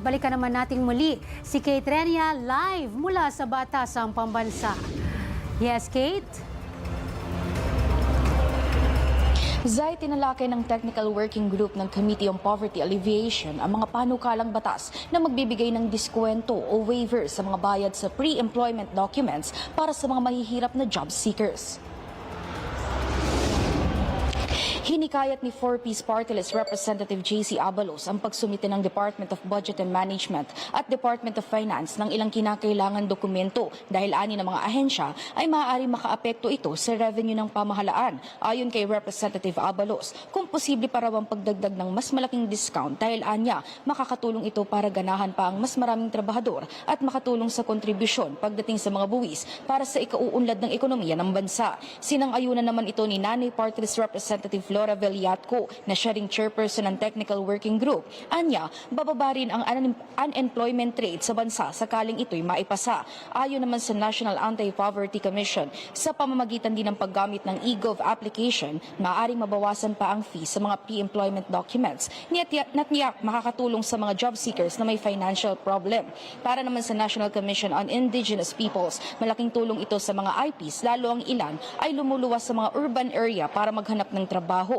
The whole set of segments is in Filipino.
balikan naman nating muli si Kate Renia live mula sa Batasang Pambansa. Yes, Kate? Zay, tinalakay ng Technical Working Group ng Committee on Poverty Alleviation ang mga panukalang batas na magbibigay ng diskwento o waiver sa mga bayad sa pre-employment documents para sa mga mahihirap na job seekers. Hinikayat ni 4Ps Party List Representative JC Abalos ang pagsumite ng Department of Budget and Management at Department of Finance ng ilang kinakailangan dokumento dahil ani ng mga ahensya ay maaaring makaapekto ito sa revenue ng pamahalaan. Ayon kay Representative Abalos, kung posible para bang pagdagdag ng mas malaking discount dahil anya makakatulong ito para ganahan pa ang mas maraming trabahador at makatulong sa kontribusyon pagdating sa mga buwis para sa ikauunlad ng ekonomiya ng bansa. Sinang-ayunan naman ito ni Nanay Party List Representative Flora Villatco na siya ring chairperson ng Technical Working Group. Anya, bababa rin ang unemployment rate sa bansa sakaling ito'y maipasa. Ayon naman sa National Anti-Poverty Commission, sa pamamagitan din ng paggamit ng e-gov application, maaaring mabawasan pa ang fee sa mga pre-employment documents. Natiyak makakatulong sa mga job seekers na may financial problem. Para naman sa National Commission on Indigenous Peoples, malaking tulong ito sa mga IPs, lalo ang ilan ay lumuluwas sa mga urban area para maghanap ng trabaho.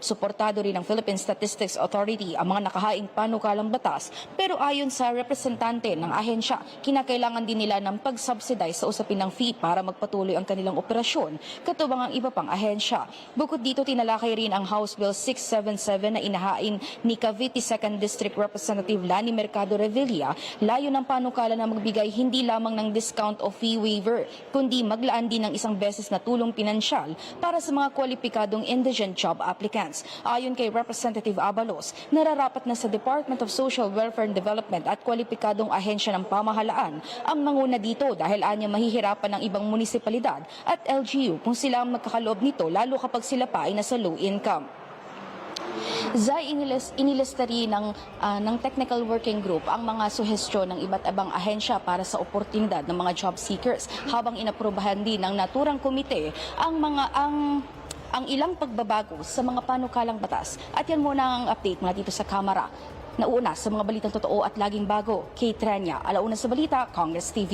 Suportado rin ng Philippine Statistics Authority ang mga nakahaing panukalang batas, pero ayon sa representante ng ahensya, kinakailangan din nila ng pag-subsidize sa usapin ng fee para magpatuloy ang kanilang operasyon, katubang ang iba pang ahensya. Bukod dito, tinalakay rin ang House Bill 677 na inahain ni Cavite 2nd District Representative Lani Mercado Revilla. Layo ng panukala na magbigay hindi lamang ng discount o fee waiver, kundi maglaan din ng isang beses na tulong pinansyal para sa mga kwalipikadong indigent job applicants. Ayon kay Representative Abalos, nararapat na sa Department of Social Welfare and Development at kwalipikadong ahensya ng pamahalaan ang manguna dito dahil anya mahihirapan ng ibang munisipalidad at LGU kung sila ang magkakaloob nito lalo kapag sila pa ay nasa low income. Zay, inilista rin ng Technical Working Group ang mga suhestyon ng iba't ibang ahensya para sa oportunidad ng mga job seekers habang inaprubahan din ng naturang komite ang ilang pagbabago sa mga panukalang batas. At yan muna ang update mula dito sa Kamara. Nauna sa mga balitang totoo at laging bago, Kate Renia, Alauna sa Balita, Congress TV.